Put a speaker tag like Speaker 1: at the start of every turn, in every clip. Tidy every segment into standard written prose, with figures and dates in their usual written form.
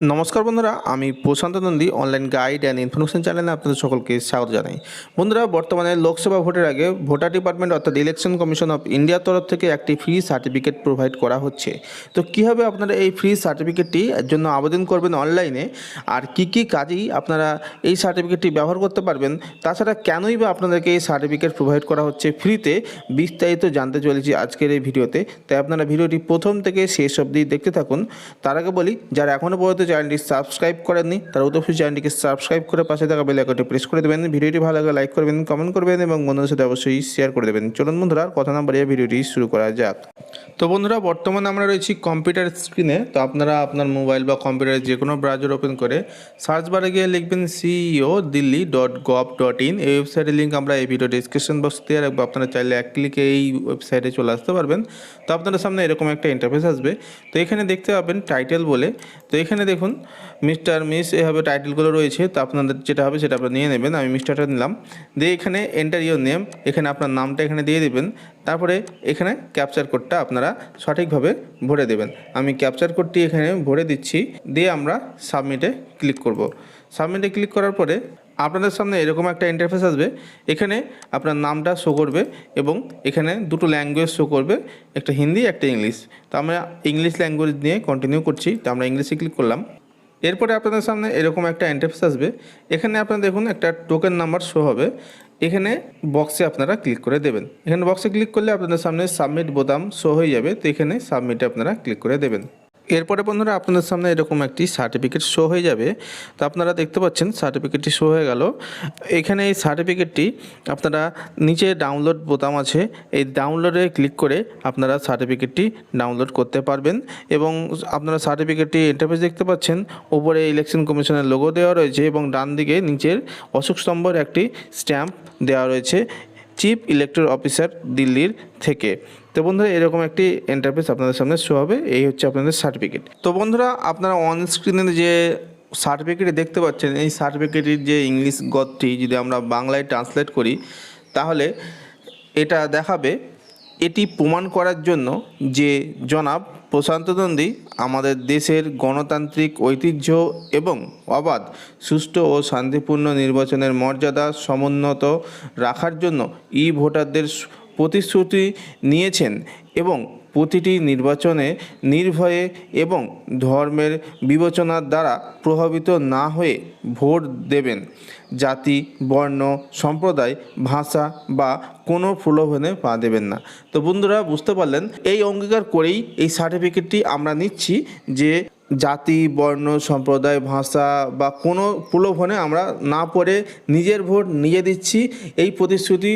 Speaker 1: নমস্কার বন্ধুরা, আমি Prashanta Nandi online guide and information চ্যানেলে আপনাদের সকলকে স্বাগত জানাই। বন্ধুরা, বর্তমানে লোকসভা ভোটের আগে ভোটার ডিপার্টমেন্ট অর্থাৎ ইলেকশন কমিশন অফ ইন্ডিয়ার তরফ থেকে একটি ফ্রি সার্টিফিকেট প্রোভাইড করা হচ্ছে। তো কীভাবে আপনারা এই ফ্রি সার্টিফিকেটটি জন্য আবেদন করবেন অনলাইনে, আর কি কাজেই আপনারা এই সার্টিফিকেটটি ব্যবহার করতে পারবেন, তাছাড়া কেনই বা আপনাদেরকে এই সার্টিফিকেট প্রোভাইড করা হচ্ছে ফ্রিতে, বিস্তারিত জানতে চলেছি আজকের এই ভিডিওতে। তাই আপনারা ভিডিওটি প্রথম থেকে শেষ অবধি দেখতে থাকুন। তার আগে বলি, যারা এখনও পর্যন্ত চ্যানেলটি সাবস্ক্রাইব করেননি তারা অবশ্যই চ্যানেলটিকে সাবস্ক্রাইব করে পাশে থাকা বেল আইকনটি প্রেস করে দেবেন। ভিডিওটি ভালো লাগলে লাইক করবেন, কমেন্ট করবেন এবং বন্ধুদের সাথে অবশ্যই শেয়ার করে দেবেন। চলুন বন্ধুরা, কথা না বাড়িয়ে ভিডিওটি শুরু করা যাক। তো বন্ধুরা, বর্তমানে আমরা রয়েছি কম্পিউটার স্ক্রিনে। তো আপনারা আপনার মোবাইল বা কম্পিউটারে যে কোনো ব্রাউজার ওপেন করে সার্চ বারে গিয়ে লিখবেন ceo.delhi.gov.in। এই ওয়েবসাইটের লিঙ্ক আমরা এই ভিডিও ডিসক্রিপশন বক্সে দিয়ে রাখবো। আপনারা চাইলে এক ক্লিকে এই ওয়েবসাইটে চলে আসতে পারবেন। তো আপনাদের সামনে এরকম একটা ইন্টারফেস আসবে। তো এখানে দেখতে পাবেন টাইটেল বলে। তো এখানে দেখুন মিস্টার মিস এভাবে টাইটেলগুলো রয়েছে। তো আপনাদের যেটা হবে সেটা আপনারা নিয়ে নেবেন। আমি মিস্টারটা নিলাম, দিয়ে এখানে এন্টার ইওর নেম, এখানে আপনার নামটা এখানে দিয়ে দেবেন। তারপরে এখানে ক্যাপচার কোডটা আপনারা সঠিকভাবে ভরে দেবেন। আমি ক্যাপচার কোডটি এখানে ভরে দিচ্ছি, দিয়ে আমরা সাবমিটে ক্লিক করব। সাবমিটে ক্লিক করার পরে আপনাদের সামনে এরকম একটা ইন্টারফেস আসবে। এখানে আপনার নামটা শো করবে এবং এখানে দুটো ল্যাঙ্গুয়েজ শো করবে, একটা হিন্দি একটা ইংলিশ। তো আমরা ইংলিশ ল্যাঙ্গুয়েজ নিয়ে কন্টিনিউ করছি। তো আমরা ইংলিশে ক্লিক করলাম। এরপরে আপনাদের সামনে এরকম একটা ইন্টারফেস আসবে। এখানে আপনারা দেখুন একটা টোকেন নাম্বার শো হবে। এখানে বক্সে আপনারা ক্লিক করে দেবেন। এখানে বক্সে ক্লিক করলে আপনাদের সামনে সাবমিট বোতাম শো হয়ে যাবে। তো এখানে সাবমিটে আপনারা ক্লিক করে দেবেন। এরপরে বন্ধুরা, আপনাদের সামনে এরকম একটি সার্টিফিকেট শো হয়ে যাবে। তো আপনারা দেখতে পাচ্ছেন সার্টিফিকেটটি শো হয়ে গেল। এখানে এই সার্টিফিকেটটি আপনারা নিচে ডাউনলোড বোতাম আছে, এই ডাউনলোডে ক্লিক করে আপনারা সার্টিফিকেটটি ডাউনলোড করতে পারবেন। এবং আপনারা সার্টিফিকেটটি ইন্টারফেস দেখতে পাচ্ছেন, উপরে ইলেকশন কমিশনের লোগো দেওয়া রয়েছে এবং ডান দিকে নিচের অশোক স্তম্ভের একটি স্ট্যাম্প দেওয়া রয়েছে, চিফ ইলেকটোরাল অফিসার দিল্লির থেকে। তো বন্ধুরা, এরকম একটি ইন্টারফেস আপনাদের সামনে শো হবে। এই হচ্ছে আপনাদের সার্টিফিকেট। তো বন্ধুরা, আপনারা অন স্ক্রিনে যে সার্টিফিকেট দেখতে পাচ্ছেন, এই সার্টিফিকেটের যে ইংলিশ গদটি যদি আমরা বাংলায় ট্রান্সলেট করি, তাহলে এটা দেখাবে এটি প্রমাণ করার জন্য যে জনাব প্রশান্ত নন্দী আমাদের দেশের গণতান্ত্রিক ঐতিহ্য এবং অবাধ, সুষ্ঠু ও শান্তিপূর্ণ নির্বাচনের মর্যাদা সমুন্নত রাখার জন্য ভোটারদের প্রতিশ্রুতি নিয়েছেন এবং প্রতিটি নির্বাচনে নির্ভয়ে এবং ধর্মের বিবেচনার দ্বারা প্রভাবিত না হয়ে ভোট দেবেন। জাতি, বর্ণ, সম্প্রদায়, ভাষা বা কোনো প্রলোভনে পা দেবেন না। তো বন্ধুরা, বুঝতে পারলেন, এই অঙ্গীকার করেই এই সার্টিফিকেটটি আমরা নিচ্ছি যে জাতি, বর্ণ, সম্প্রদায়, ভাষা বা কোনো প্রলোভনে আমরা না পড়ে নিজের ভোট নিজে দিচ্ছি। এই প্রতিশ্রুতি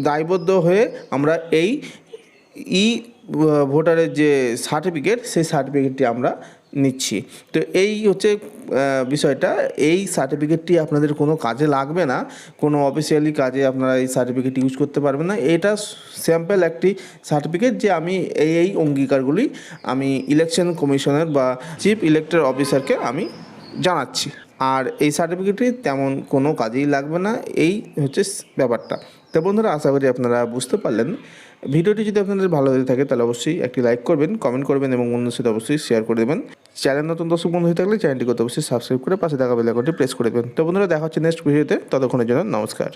Speaker 1: দায়বদ্ধ হয়ে আমরা এই ভোটারের যে সার্টিফিকেট, সেই সার্টিফিকেটটি আমরা নিচ্ছি। তো এই হচ্ছে বিষয়টা। এই সার্টিফিকেটটি আপনাদের কোনো কাজে লাগবে না, কোনো অফিসিয়ালি কাজে আপনারা এই সার্টিফিকেট ইউজ করতে পারবেন না। এটা স্যাম্পল একটি সার্টিফিকেট যে আমি এই অঙ্গীকারগুলি আমি ইলেকশন কমিশনের বা চিফ ইলেকটোরাল অফিসারকে আমি জানাচ্ছি। আর এই সার্টিফিকেটটি তেমন কোনো কাজেই লাগবে না, এই হচ্ছে ব্যাপারটা। তো বন্ধুরা, আশা করি আপনারা বুঝতে পারলেন। ভিডিওটি যদি আপনাদের ভালো হয়ে থাকে তাহলে অবশ্যই একটি লাইক করবেন, কমেন্ট করবেন এবং বন্ধুদের সাথে অবশ্যই শেয়ার করে দেবেন। চ্যানেল নতুন দর্শক বন্ধু হয়ে থাকলে চ্যানেলটিকে অবশ্যই সাবস্ক্রাইব করে পাশে থাকা বেল আইকনটি প্রেস করে দেবেন। তো বন্ধুরা, দেখা হচ্ছে নেক্সট ভিডিওতে। ততক্ষণের জন্য নমস্কার।